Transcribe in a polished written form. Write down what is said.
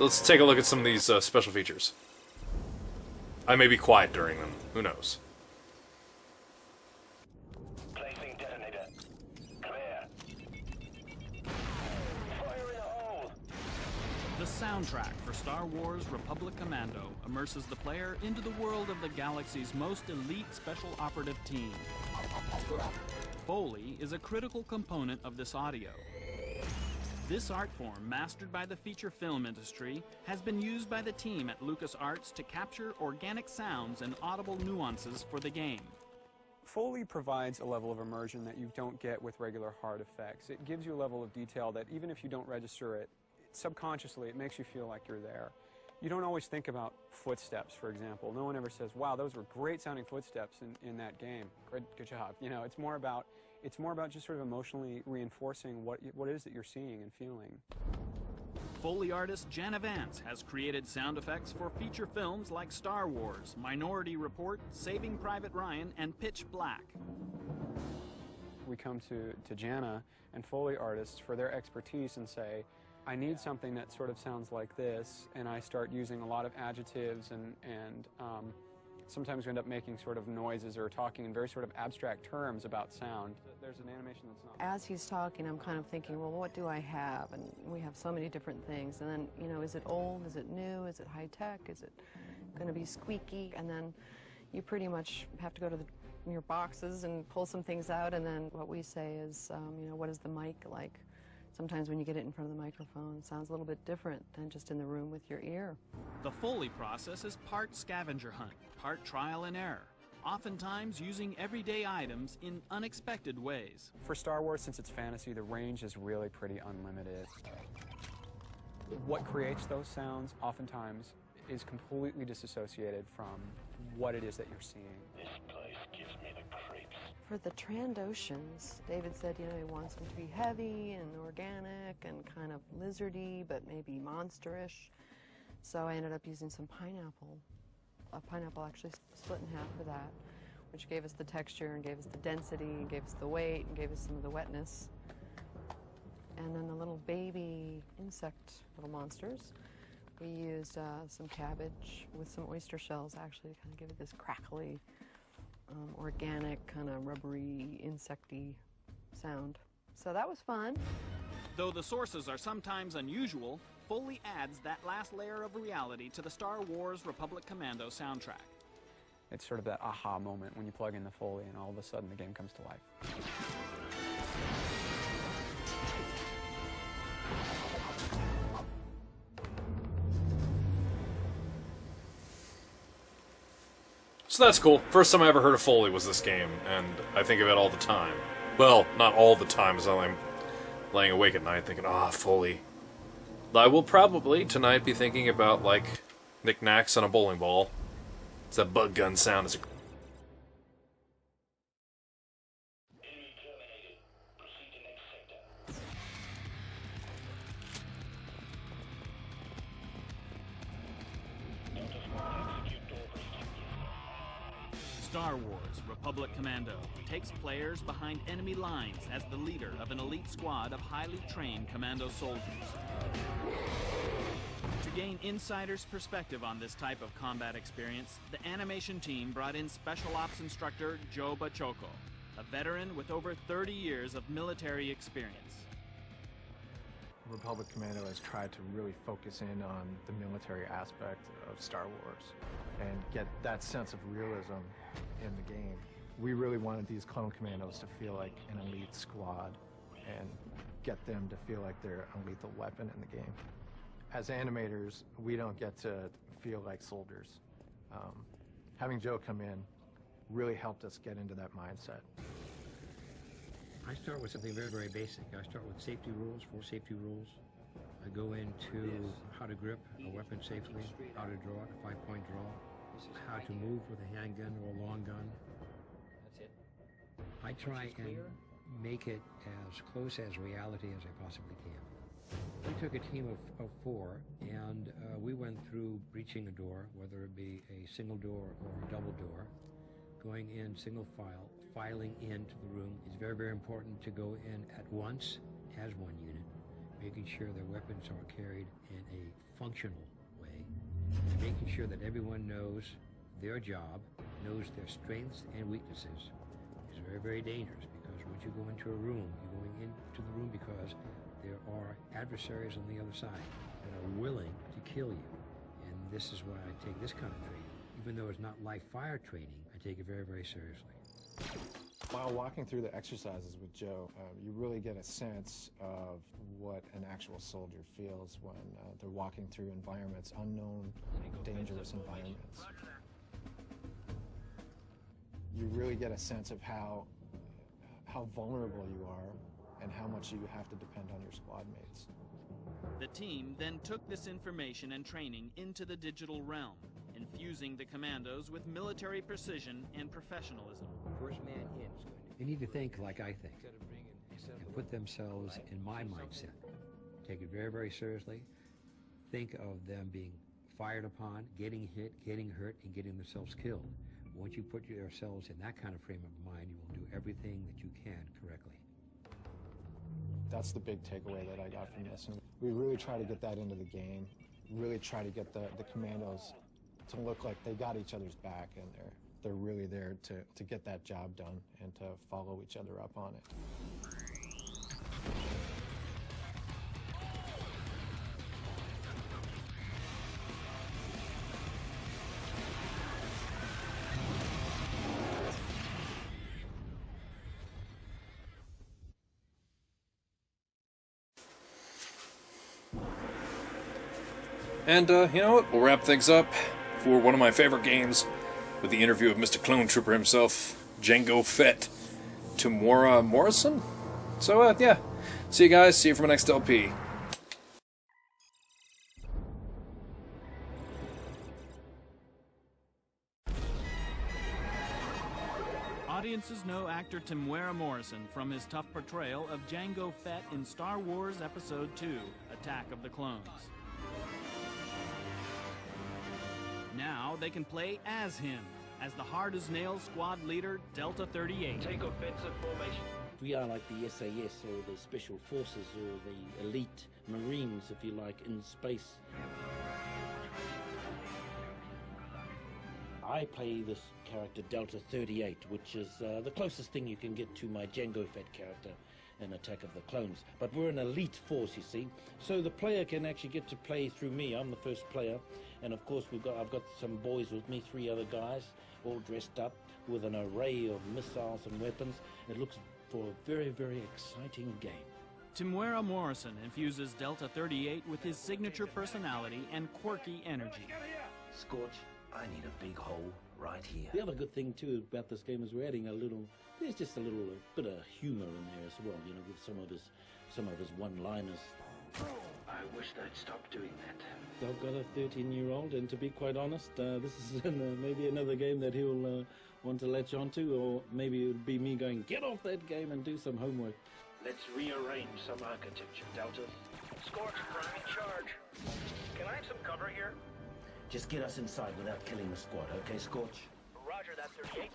So let's take a look at some of these special features. I may be quiet during them. Who knows? Placing detonator. Clear. Fire in the hole. The soundtrack for Star Wars Republic Commando immerses the player into the world of the galaxy's most elite special operative team. Foley is a critical component of this audio. This art form, mastered by the feature film industry, has been used by the team at LucasArts to capture organic sounds and audible nuances for the game. Foley provides a level of immersion that you don't get with regular hard effects. It gives you a level of detail that even if you don't register it, subconsciously it makes you feel like you're there. You don't always think about footsteps, for example. No one ever says, wow, those were great sounding footsteps in that game. Good job. You know, it's more about just sort of emotionally reinforcing what it is that you're seeing and feeling. Foley artist Jana Vance has created sound effects for feature films like Star Wars, Minority Report, Saving Private Ryan, and Pitch Black. We come to Jana and Foley artists for their expertise and say, I need something that sort of sounds like this, and I start using a lot of adjectives and sometimes we end up making sort of noises or talking in very sort of abstract terms about sound. There's an animation that's not... As he's talking, I'm kind of thinking, well, what do I have? And we have so many different things. And then, you know, is it old? Is it new? Is it high-tech? Is it going to be squeaky? And then you pretty much have to go to your boxes and pull some things out. And then what we say is, you know, what is the mic like? Sometimes when you get it in front of the microphone, it sounds a little bit different than just in the room with your ear. The Foley process is part scavenger hunt, part trial and error, oftentimes using everyday items in unexpected ways. For Star Wars, since it's fantasy, the range is really pretty unlimited. What creates those sounds oftentimes is completely disassociated from what it is that you're seeing. This place gives me the creeps. For the Trandoshans, David said, you know, he wants them to be heavy and organic and kind of lizardy, but maybe monsterish. So I ended up using some pineapple. A pineapple actually split in half for that, which gave us the texture and gave us the density and gave us the weight and gave us some of the wetness. And then the little baby insect little monsters, we used some cabbage with some oyster shells actually to kind of give it this crackly, organic, kind of rubbery, insecty sound. So that was fun. Though the sources are sometimes unusual, Foley adds that last layer of reality to the Star Wars Republic Commando soundtrack. It's sort of that aha moment when you plug in the Foley and all of a sudden the game comes to life. So that's cool. First time I ever heard of Foley was this game, and I think of it all the time. Well, not all the time, as I'm laying awake at night thinking, Foley. I will probably tonight be thinking about, like, knickknacks on a bowling ball. It's that bug gun sound. It's Enemy terminated. Proceed to next sector. Delta Squad, execute door restricted. Star Wars Republic Commando takes players behind enemy lines as the leader of an elite squad of highly trained commando soldiers. To gain insider's perspective on this type of combat experience, the animation team brought in Special Ops instructor Joe Bachoco, a veteran with over 30 years of military experience. Republic Commando has tried to really focus in on the military aspect of Star Wars and get that sense of realism in the game. We really wanted these clone commandos to feel like an elite squad and get them to feel like they're a lethal weapon in the game. As animators, we don't get to feel like soldiers. Having Joe come in really helped us get into that mindset. I start with something very, very basic. I start with safety rules, 4 safety rules. I go into how to grip a weapon safely, how to draw it, a 5-point draw, how to move with a handgun or a long gun. I try and make it as close as reality as I possibly can. We took a team of 4, and we went through breaching a door, whether it be a single door or a double door, going in single file, filing into the room. It's very, very important to go in at once as one unit, making sure their weapons are carried in a functional way, making sure that everyone knows their job, knows their strengths and weaknesses, is very, very dangerous, because once you go into a room, you're going into the room because there are adversaries on the other side that are willing to kill you. And this is why I take this kind of training. Even though it's not live fire training, I take it very, very seriously. While walking through the exercises with Joe, you really get a sense of what an actual soldier feels when they're walking through environments, unknown, dangerous environments. You really get a sense of how vulnerable you are and how much you have to depend on your squad mates. The team then took this information and training into the digital realm, infusing the commandos with military precision and professionalism. First man in is going to... They need to think like I think and put themselves in my mindset. Take it very, very seriously. Think of them being fired upon, getting hit, getting hurt, and getting themselves killed. Once you put yourselves in that kind of frame of mind, you will do everything that you can correctly. That's the big takeaway that I got from this. And we really try to get that into the game, really try to get the commandos to look like they got each other's back, and they're really there to get that job done and to follow each other up on it. And, you know what? We'll wrap things up for one of my favorite games with the interview of Mr. Clone Trooper himself, Jango Fett, Tamora Morrison. So, yeah. See you guys. See you for my next LP. Audiences know actor Tamora Morrison from his tough portrayal of Jango Fett in Star Wars Episode II, Attack of the Clones. Now they can play as him, as the hard-as-nails squad leader, Delta 38. Take offensive formation. We are like the SAS or the Special Forces or the elite Marines, if you like, in space. I play this character Delta 38, which is the closest thing you can get to my Jango Fett character in Attack of the Clones. But we're an elite force, you see, so the player can actually get to play through me. I'm the first player, and of course I've got some boys with me, 3 other guys, all dressed up with an array of missiles and weapons. It looks for a very, very exciting game. Tamora Morrison infuses Delta 38 with his signature personality and quirky energy. Scorch, I need a big hole right here. The other good thing too about this game is we're adding there's just a little bit of humor in there as well, you know, with some of his one-liners. I wish they'd stop doing that. I've got a 13-year-old, and to be quite honest, this is maybe another game that he'll want to latch onto, or maybe it would be me going, get off that game and do some homework. Let's rearrange some architecture, Delta. Scorch, prime in charge. Can I have some cover here? Just get us inside without killing the squad, okay, Scorch? Roger that, 38.